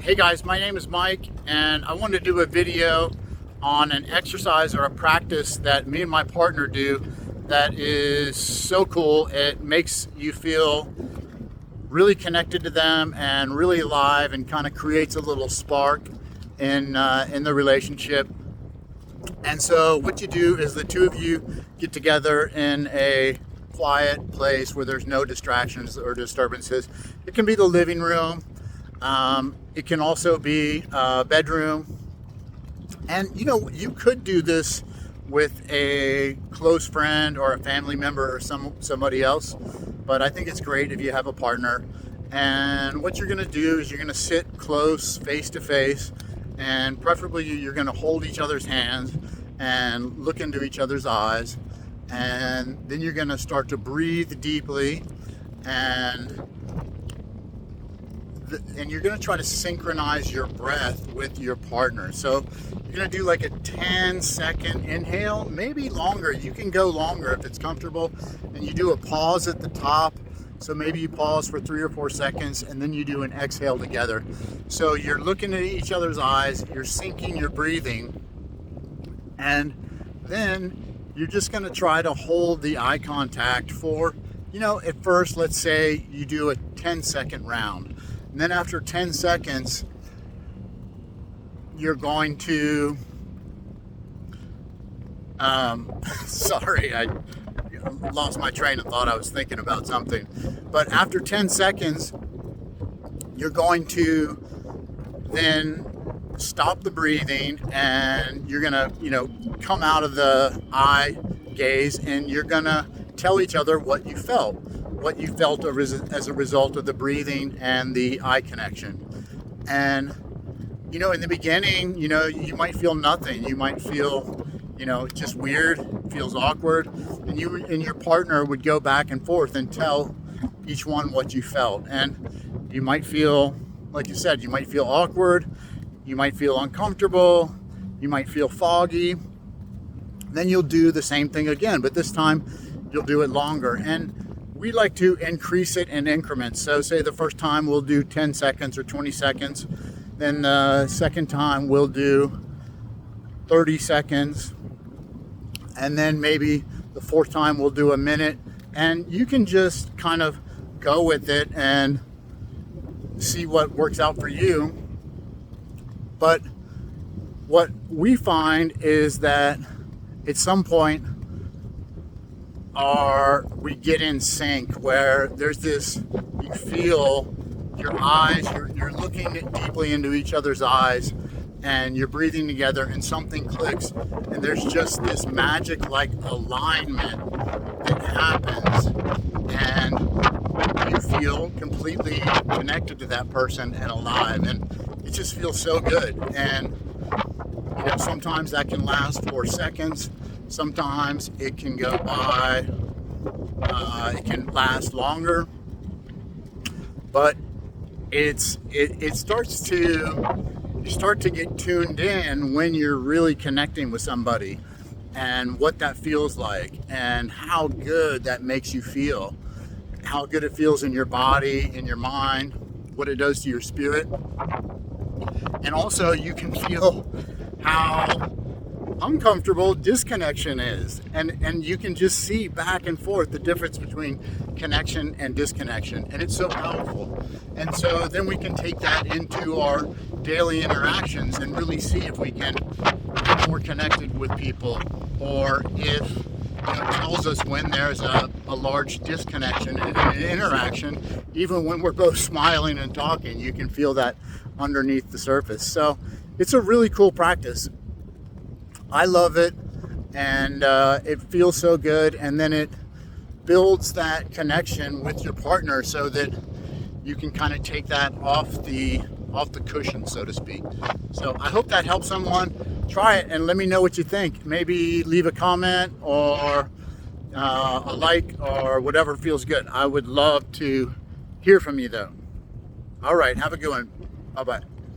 Hey guys, my name is Mike and I wanted to do a video on an exercise or a practice that me and my partner do that is so cool. It makes you feel really connected to them and really alive, and kind of creates a little spark in the relationship. And so what you do is the two of you get together in a quiet place where there's no distractions or disturbances. It can be the living room. It can also be a bedroom. And you could do this with a close friend or a family member or somebody else, but I think it's great if you have a partner. And what you're going to do is you're going to sit close, face to face, and preferably you're going to hold each other's hands and look into each other's eyes. And then you're going to start to breathe deeply, and you're going to try to synchronize your breath with your partner. So you're going to do like a 10-second inhale, maybe longer. You can go longer if it's comfortable. And you do a pause at the top. So maybe you pause for 3 or 4 seconds, and then you do an exhale together. So you're looking at each other's eyes, you're syncing your breathing, and then you're just going to try to hold the eye contact for, at first, let's say you do a 10-second round. And then after 10 seconds, you're going to, sorry, I lost my train of thought. I was thinking about something. But after 10 seconds, you're going to then stop the breathing, and you're going to, come out of the eye gaze, and you're going to tell each other what you felt as a result of the breathing and the eye connection. And, in the beginning, you might feel nothing. You might feel, just weird, feels awkward. And you and your partner would go back and forth and tell each one what you felt. And you might feel, like you said, you might feel awkward. You might feel uncomfortable. You might feel foggy. Then you'll do the same thing again, but this time you'll do it longer. And we like to increase it in increments. So say the first time we'll do 10 seconds or 20 seconds. Then the second time we'll do 30 seconds. And then maybe the fourth time we'll do a minute. And you can just kind of go with it and see what works out for you. But what we find is that at some point we get in sync, where there's this, you feel your eyes, you're looking deeply into each other's eyes, and you're breathing together, and something clicks, and there's just this magic like alignment that happens, and you feel completely connected to that person and alive, and it just feels so good. And sometimes that can last 4 seconds, sometimes it can go by, it can last longer, but you start to get tuned in when you're really connecting with somebody, and what that feels like, and how good that makes you feel, how good it feels in your body, in your mind, what it does to your spirit. And also you can feel how uncomfortable disconnection is, and you can just see back and forth the difference between connection and disconnection, and it's so powerful. And so then we can take that into our daily interactions and really see if we can get more connected with people, or if it tells us when there's a large disconnection in an interaction. Even when we're both smiling and talking, you can feel that underneath the surface. So it's a really cool practice. I love it, and it feels so good, and then it builds that connection with your partner so that you can kind of take that off the cushion, so to speak. So I hope that helps someone. Try it and let me know what you think. Maybe leave a comment or a like or whatever feels good. I would love to hear from you though. All right, have a good one. Bye-bye.